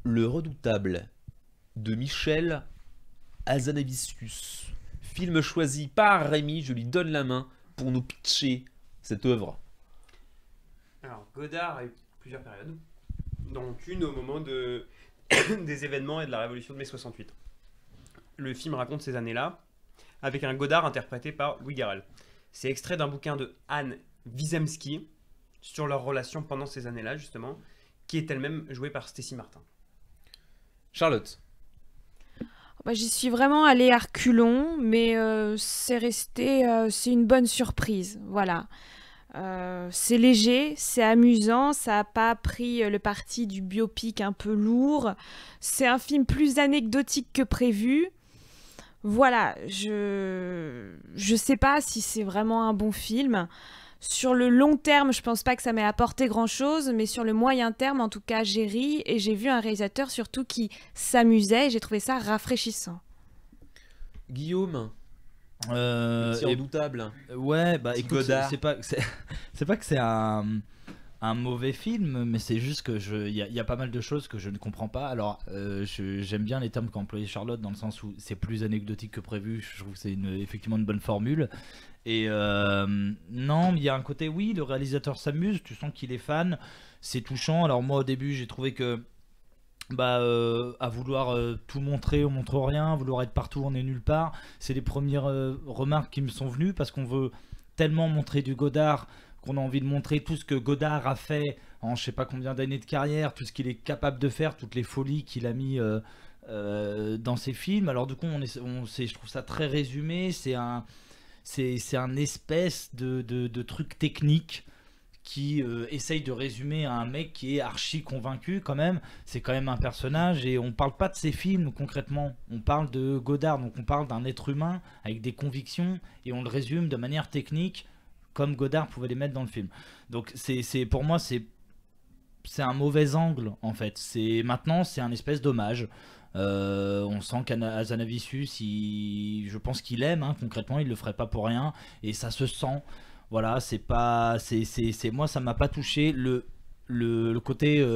Le Redoutable de Michel Hazanavicius. Film choisi par Rémi, je lui donne la main pour nous pitcher cette œuvre. Alors, Godard a eu plusieurs périodes, dont une au moment des événements et de la révolution de mai 68. Le film raconte ces années-là, avec un Godard interprété par Louis Garrel. C'est extrait d'un bouquin de Anne Wizemski sur leur relation pendant ces années-là, justement, qui est elle-même jouée par Stécie Martin. Charlotte. Bah, j'y suis vraiment allée à reculons, mais c'est une bonne surprise, voilà. C'est léger, c'est amusant, ça n'a pas pris le parti du biopic un peu lourd. C'est un film plus anecdotique que prévu. Voilà, je sais pas si c'est vraiment un bon film. Sur le long terme, je pense pas que ça m'ait apporté grand-chose, mais sur le moyen terme, en tout cas, j'ai ri et j'ai vu un réalisateur surtout qui s'amusait et j'ai trouvé ça rafraîchissant. Guillaume. C'est Et- redoutable. Ouais, bah Petit écoute, Godard. c'est pas que c'est un mauvais film, mais c'est juste que il y a pas mal de choses que je ne comprends pas. Alors, j'aime bien les termes qu'a employé Charlotte dans le sens où c'est plus anecdotique que prévu. Je trouve que c'est effectivement une bonne formule. Et non, il y a un côté, oui, le réalisateur s'amuse, tu sens qu'il est fan, c'est touchant. Alors moi au début j'ai trouvé que à vouloir tout montrer, on montre rien, à vouloir être partout, on est nulle part, c'est les premières remarques qui me sont venues parce qu'on veut tellement montrer du Godard qu'on a envie de montrer tout ce que Godard a fait en je sais pas combien d'années de carrière, tout ce qu'il est capable de faire, toutes les folies qu'il a mis dans ses films. Alors du coup je trouve ça très résumé, c'est un espèce de truc technique qui essaye de résumer à un mec qui est archi convaincu quand même. C'est quand même un personnage et on parle pas de ses films concrètement. On parle de Godard, donc on parle d'un être humain avec des convictions et on le résume de manière technique comme Godard pouvait les mettre dans le film. Donc pour moi c'est un mauvais angle en fait. Maintenant c'est un espèce d'hommage. On sent qu'Azanavicius, je pense qu'il aime, hein, concrètement, il le ferait pas pour rien, et ça se sent. Voilà, c'est pas, moi ça m'a pas touché. Le côté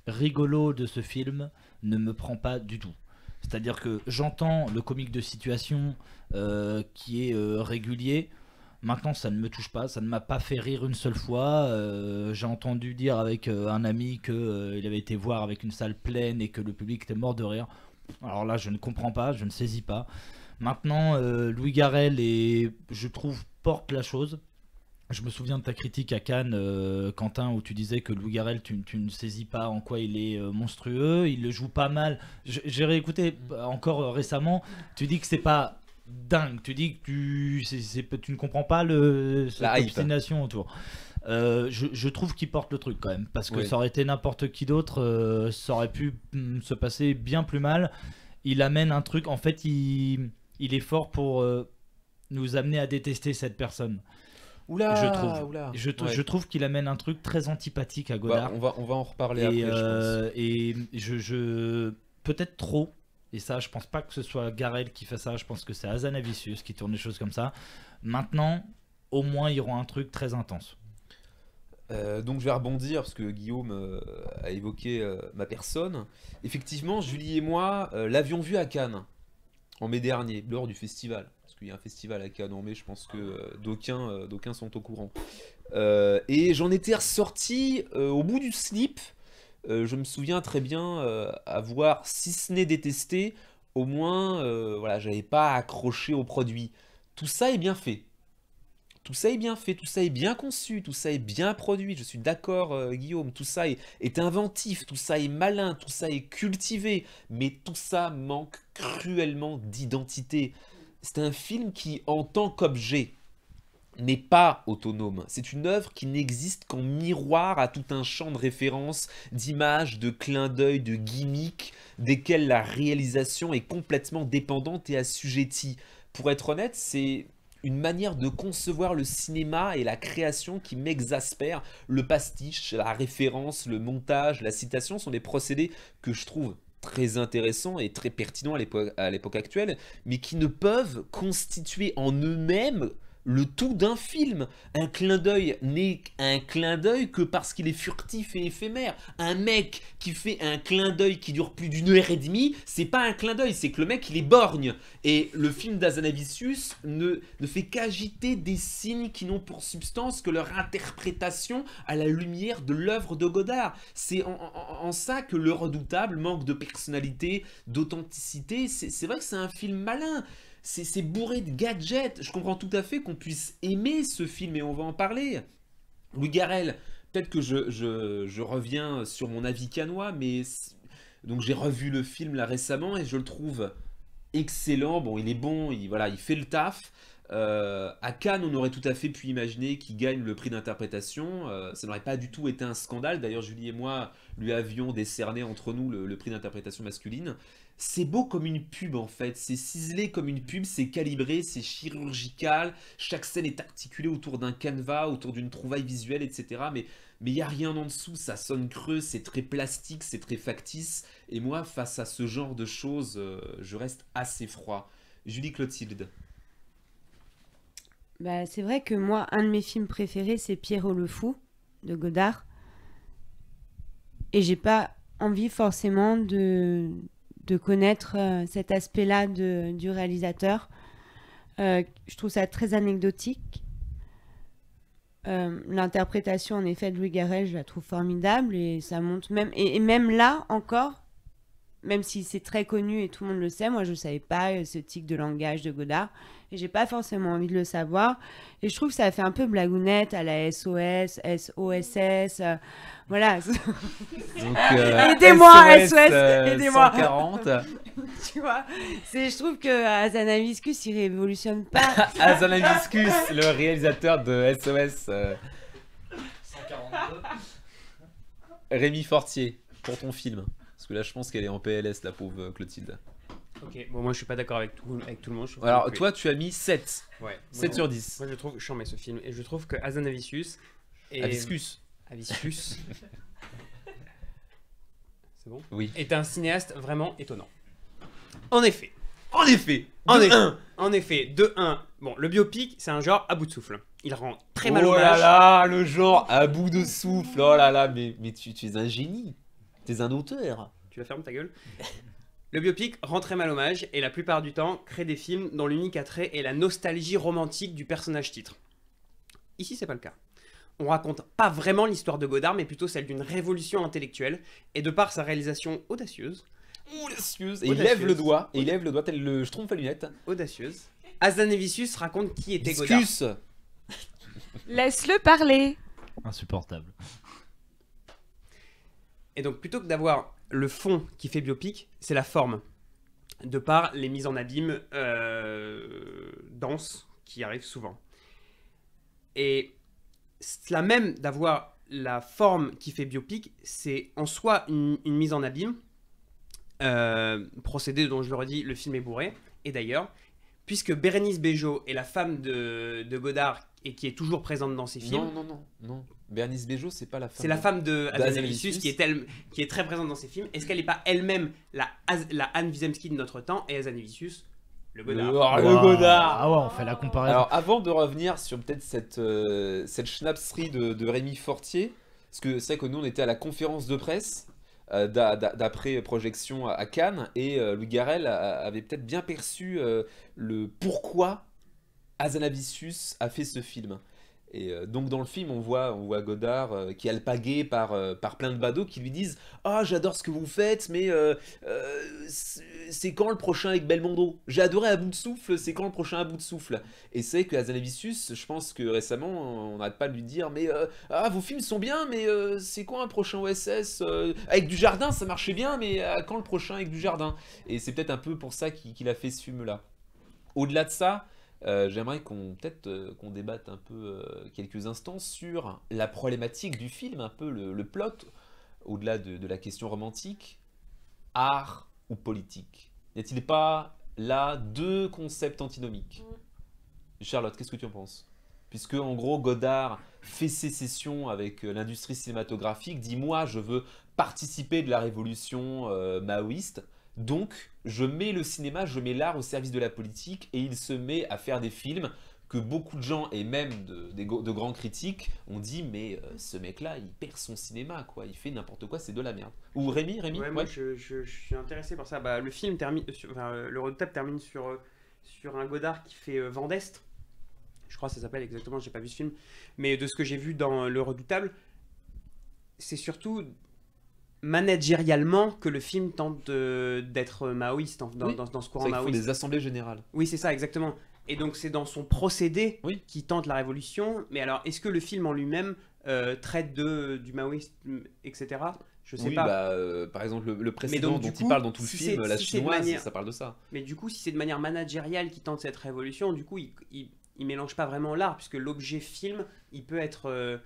rigolo de ce film ne me prend pas du tout. C'est-à-dire que j'entends le comique de situation qui est régulier. Maintenant, ça ne me touche pas, ça ne m'a pas fait rire une seule fois. J'ai entendu dire avec un ami qu'il avait été voir avec une salle pleine et que le public était mort de rire. Alors là, je ne comprends pas, je ne saisis pas. Maintenant, Louis Garrel, je trouve, porte la chose. Je me souviens de ta critique à Cannes, Quentin, où tu disais que Louis Garrel, tu ne saisis pas en quoi il est monstrueux. Il le joue pas mal. J'ai réécouté encore récemment. Tu dis que c'est pas dingue. Tu dis que tu ne comprends pas La cette hype. obstination autour. Je trouve qu'il porte le truc quand même. Parce que Oui. ça aurait été n'importe qui d'autre, ça aurait pu se passer bien plus mal. Il amène un truc. En fait, il est fort pour nous amener à détester cette personne. Oula, Je trouve. oula. Je trouve qu'il amène un truc très antipathique à Godard. On va en reparler Et, après, je pense. peut-être trop. Et ça, je pense pas que ce soit Garrel qui fait ça. Je pense que c'est Hazanavicius qui tourne les choses comme ça. Maintenant, au moins, il y aura un truc très intense. Donc je vais rebondir parce que Guillaume a évoqué ma personne. Effectivement, Julie et moi l'avions vu à Cannes en mai dernier, lors du festival. Parce qu'il y a un festival à Cannes en mai, je pense que d'aucuns sont au courant. Et j'en étais ressorti au bout du slip. Je me souviens très bien avoir, si ce n'est détesté, au moins, voilà, j'avais pas accroché au produit. Tout ça est bien fait. Tout ça est bien fait, tout ça est bien conçu, tout ça est bien produit. Je suis d'accord, Guillaume. Tout ça est inventif, tout ça est malin, tout ça est cultivé. Mais tout ça manque cruellement d'identité. C'est un film qui, en tant qu'objet, n'est pas autonome. C'est une œuvre qui n'existe qu'en miroir à tout un champ de références, d'images, de clins d'œil, de gimmicks, desquels la réalisation est complètement dépendante et assujettie. Pour être honnête, c'est une manière de concevoir le cinéma et la création qui m'exaspère. Le pastiche, la référence, le montage, la citation sont des procédés que je trouve très intéressants et très pertinents à l'époque actuelle, mais qui ne peuvent constituer en eux-mêmes le tout d'un film. Un clin d'œil n'est un clin d'œil que parce qu'il est furtif et éphémère. Un mec qui fait un clin d'œil qui dure plus d'1 h 30, c'est pas un clin d'œil, c'est que le mec il est borgne. Et le film d'Hazanavicius ne fait qu'agiter des signes qui n'ont pour substance que leur interprétation à la lumière de l'œuvre de Godard. C'est en ça que Le Redoutable manque de personnalité, d'authenticité. C'est vrai que c'est un film malin. C'est bourré de gadgets. Je comprends tout à fait qu'on puisse aimer ce film et on va en parler. Louis Garrel, peut-être que je reviens sur mon avis canois, mais donc j'ai revu le film là récemment et je le trouve excellent. Bon, il est bon, voilà, il fait le taf. À Cannes, on aurait tout à fait pu imaginer qu'il gagne le prix d'interprétation. Ça n'aurait pas du tout été un scandale. D'ailleurs, Julie et moi lui avions décerné entre nous le prix d'interprétation masculine. C'est beau comme une pub en fait, c'est ciselé comme une pub, c'est calibré, c'est chirurgical, chaque scène est articulée autour d'un canevas, autour d'une trouvaille visuelle, etc. Mais il n'y a rien en dessous, ça sonne creux, c'est très plastique, c'est très factice. Et moi, face à ce genre de choses, je reste assez froid. Julie Clotilde. Bah, c'est vrai que moi, un de mes films préférés, c'est Pierrot le Fou, de Godard. Et j'ai pas envie forcément de connaître cet aspect-là du réalisateur. Je trouve ça très anecdotique. L'interprétation, en effet, de Louis Garrel, je la trouve formidable. Et ça montre même... Et même là, encore, même si c'est très connu et tout le monde le sait, moi, je ne savais pas ce tic de langage de Godard. Et j'ai pas forcément envie de le savoir. Et je trouve que ça fait un peu blagounette à la SOS, SOSS. Voilà. Donc, aidez-moi, SOS, aidez-moi. 140. Tu vois, je trouve que Hazanavicius, il révolutionne pas. Hazanavicius, le réalisateur de SOS. 142. Rémi Fortier, pour ton film. Parce que là, je pense qu'elle est en PLS, la pauvre Clotilde. Ok, bon, moi je suis pas d'accord avec tout le monde. Alors, toi, tu as mis 7. Ouais. 7 sur 10. Moi je trouve charmé ce film. Et je trouve que Hazanavicius. Aviscus. Avicius. C'est bon? Oui. Est un cinéaste vraiment étonnant. En effet. De 1. Bon, le biopic, c'est un genre à bout de souffle. Il rend très mal Oh là hommage. là, le genre à bout de souffle. Oh là là, mais tu es un génie. Tu es un auteur. Tu la fermes ta gueule. Le biopic rend très mal hommage et la plupart du temps crée des films dont l'unique attrait est la nostalgie romantique du personnage titre. Ici, c'est pas le cas. On raconte pas vraiment l'histoire de Godard, mais plutôt celle d'une révolution intellectuelle, et de par sa réalisation audacieuse, Et il lève le doigt, tel le schtroumpf à lunettes. Hazanavicius raconte qui était Godard. Excuse. Laisse-le parler. Insupportable. Et donc, plutôt que d'avoir le fond qui fait biopic, c'est la forme. De par les mises en abîme denses qui arrivent souvent. Et cela même d'avoir la forme qui fait biopic, c'est en soi une mise en abîme. Procédé dont je le redis, le film est bourré. Et d'ailleurs, puisque Bérénice Bejo est la femme de Godard et qui est toujours présente dans ses films. Non. Bérénice Bejo, c'est pas la femme. C'est la femme de Hazanavicius Hazanavicius qui est très présente dans ses films. Est-ce qu'elle n'est pas elle-même la Anne Wiesemski de notre temps et Hazanavicius le Godard? Le Godard. Ah ouais, on fait la comparaison. Alors, avant de revenir sur peut-être cette schnapserie de Rémi Fortier, parce que c'est vrai que nous, on était à la conférence de presse d'après projection à Cannes, et Louis Garrel avait peut-être bien perçu le pourquoi Hazanavicius a fait ce film. Et donc dans le film, on voit Godard qui est alpagué par plein de badauds qui lui disent « Ah, j'adore ce que vous faites, mais c'est quand le prochain avec Belmondo? J'ai adoré À bout de souffle, c'est quand le prochain À bout de souffle ?» Et c'est que Hazanavicius, je pense que récemment, on n'arrête pas de lui dire « Mais vos films sont bien, mais c'est quand un prochain OSS avec Dujardin, ça marchait bien, mais quand le prochain avec Dujardin ?» Et c'est peut-être un peu pour ça qu'il a fait ce film-là. Au-delà de ça, j'aimerais qu'on débatte un peu quelques instants sur la problématique du film, un peu le plot, au-delà de la question romantique, art ou politique. N'y a-t-il pas là deux concepts antinomiques? Charlotte, qu'est-ce que tu en penses? Puisque en gros Godard fait sécession avec l'industrie cinématographique, dit moi je veux participer de la révolution maoïste. Donc, je mets le cinéma, je mets l'art au service de la politique et il se met à faire des films que beaucoup de gens, et même de grands critiques, ont dit mais ce mec-là, il perd son cinéma, quoi. Il fait n'importe quoi, c'est de la merde. Ou Rémi, Ouais, moi je suis intéressé par ça. Bah, le film termine, Le Redoutable termine sur un Godard qui fait Vent d'Est. Je crois que ça s'appelle exactement, j'ai pas vu ce film. Mais de ce que j'ai vu dans Le Redoutable, c'est surtout managérialement que le film tente d'être maoïste Oui. dans ce C'est courant vrai qu'il faut maoïste. des assemblées générales. Oui, c'est ça, exactement. Et donc c'est dans son procédé Oui. qui tente la révolution. Mais alors, est-ce que le film en lui-même traite du maoïsme, etc. Je sais Oui, pas. bah, par exemple, le précédent donc, du dont coup, il parle dans tout le si film, c'est- La si c'est de Chinoise, manière- ça parle de ça. Mais du coup, si c'est de manière managériale qui tente cette révolution, du coup, il mélange pas vraiment l'art, puisque l'objet film, il peut être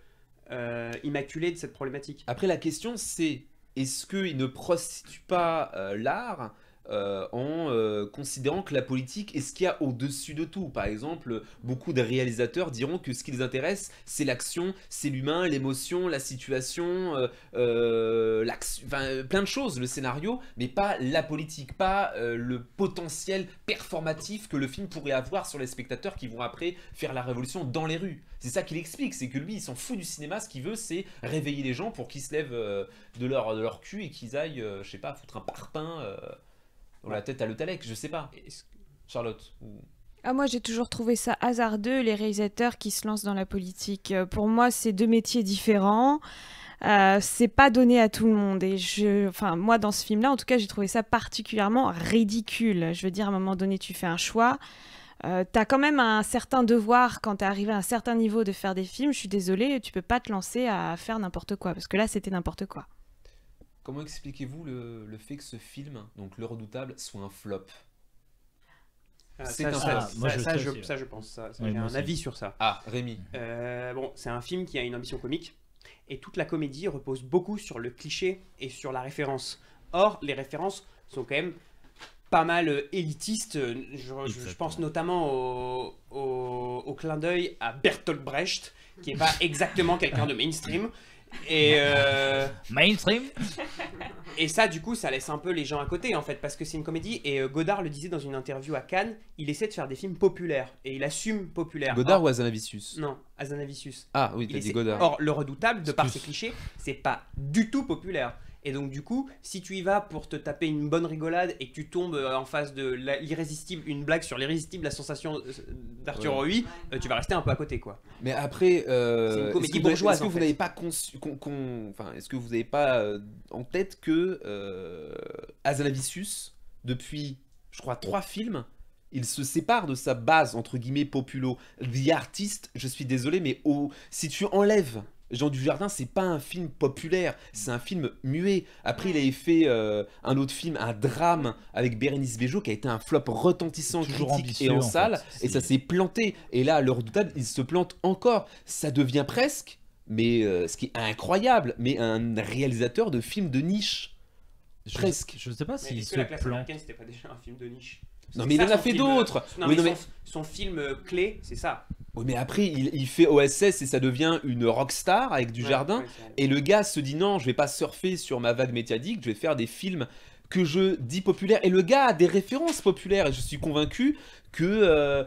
immaculé de cette problématique. Après, la question, c'est est-ce qu'il ne prostitue pas l'art en considérant que la politique est ce qu'il y a au-dessus de tout. Par exemple, beaucoup de réalisateurs diront que ce qui les intéresse, c'est l'action, c'est l'humain, l'émotion, la situation, plein de choses, le scénario, mais pas la politique, pas le potentiel performatif que le film pourrait avoir sur les spectateurs qui vont après faire la révolution dans les rues. C'est ça qu'il explique, c'est que lui, il s'en fout du cinéma, ce qu'il veut, c'est réveiller les gens pour qu'ils se lèvent de leur cul et qu'ils aillent, je sais pas, foutre un parpaing dans la tête à Le Talec, je sais pas. Charlotte Ah, moi, j'ai toujours trouvé ça hasardeux, les réalisateurs qui se lancent dans la politique. Pour moi, c'est deux métiers différents. C'est pas donné à tout le monde. Et moi, dans ce film-là, en tout cas, j'ai trouvé ça particulièrement ridicule. Je veux dire, à un moment donné, tu fais un choix. T'as quand même un certain devoir quand t'es arrivé à un certain niveau de faire des films. Je suis désolée, tu peux pas te lancer à faire n'importe quoi. Parce que là, c'était n'importe quoi. Comment expliquez-vous le fait que ce film, donc Le Redoutable, soit un flop? C'est un flop. Je pense. Oui, J'ai moi un aussi. avis sur ça. Ah, Rémi. Bon, c'est un film qui a une ambition comique, et toute la comédie repose beaucoup sur le cliché et sur la référence. Or, les références sont quand même pas mal élitistes. Je pense notamment au clin d'œil à Bertolt Brecht, qui est pas exactement quelqu'un de mainstream. Mainstream. Et ça, du coup, ça laisse un peu les gens à côté, en fait, parce que c'est une comédie. Et Godard le disait dans une interview à Cannes, il essaie de faire des films populaires, et il assume populaire. Godard Or- ou Hazanavicius? Non, Hazanavicius. Ah oui, Il t'as dit essaie- Godard. Or, Le Redoutable, de par Excuse. ses clichés, c'est pas du tout populaire. Et donc, du coup, si tu y vas pour te taper une bonne rigolade et que tu tombes en face de l'irrésistible, une blague sur l'irrésistible, la sensation d'Arthur Ouais. Roy, tu vas rester un peu à côté, quoi. Mais après, C'est une comédie est-ce que vous- bourgeoise, Est-ce que en vous fait. n'avez pas enfin, est-ce que vous n'avez pas en tête que Hazanavicius, depuis, je crois, 3 films, il se sépare de sa base entre guillemets populo. The Artist, je suis désolé, mais si tu enlèves Jean Dujardin, c'est pas un film populaire, c'est un film muet. Après, il avait fait un autre film, un drame avec Bérénice Bejo, qui a été un flop retentissant, Toujours critique ambitieux, et en en salle, fait. et ça s'est planté. Et là, Le Redoutable, il se plante encore. Ça devient presque, mais ce qui est incroyable, mais un réalisateur de films de niche. Presque. Je sais pas Mais s'il est-ce se que La Classe plante. américaine, c'était pas déjà un film de niche? Non, C'est mais il ça, en a son fait film, d'autres. Non, Oui, mais non, mais- son film clé, c'est ça. Oui, mais après, il fait OSS et ça devient une rockstar avec Dujardin. Ouais, c'est vrai. Et le gars se dit non, je vais pas surfer sur ma vague médiatique, je vais faire des films que je dis populaires. Et le gars a des références populaires et je suis convaincu que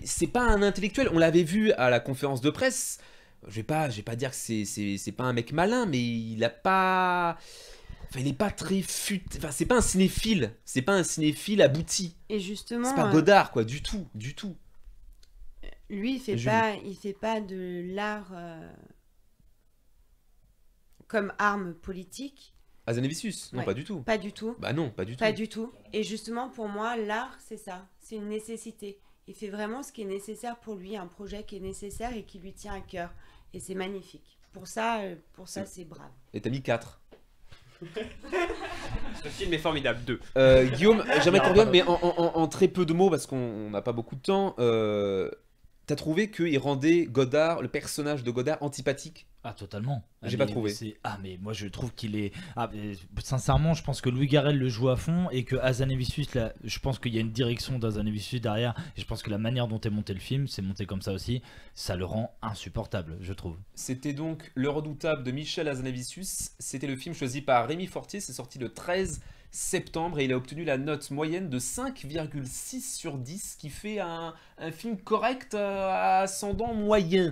c'est pas un intellectuel. On l'avait vu à la conférence de presse. Je vais pas dire que c'est pas un mec malin, mais il a pas. Enfin, il est pas très Enfin, c'est pas un cinéphile. C'est pas un cinéphile abouti. Et justement, C'est pas Godard, quoi, du tout, du tout. lui, Julie. il fait pas de l'art comme arme politique. Hazanavicius, non, Ouais. pas du tout. Pas du tout. Bah non, pas du tout. Pas du tout. Et justement, pour moi, l'art, c'est ça. C'est une nécessité. Il fait vraiment ce qui est nécessaire pour lui, un projet qui est nécessaire et qui lui tient à cœur. Et c'est magnifique. Pour ça, c'est brave. Et t'as mis 4. Ce film est formidable. 2. Guillaume, j'aimerais Non, qu'on revienne, pardon. mais en très peu de mots, parce qu'on n'a pas beaucoup de temps. T'as trouvé qu'il rendait Godard, le personnage de Godard, antipathique? Ah, totalement. J'ai Mais pas trouvé. mais moi je trouve qu'il est. Sincèrement, je pense que Louis Garrel le joue à fond et que Hazanavicius, là, je pense qu'il y a une direction d'Hazanavicius derrière. Et je pense que la manière dont est monté le film, c'est monté comme ça aussi, ça le rend insupportable, je trouve. C'était donc Le Redoutable de Michel Hazanavicius. C'était le film choisi par Rémi Fortier. C'est sorti le 13 septembre et il a obtenu la note moyenne de 5,6 sur 10, ce qui fait un film correct à ascendant moyen.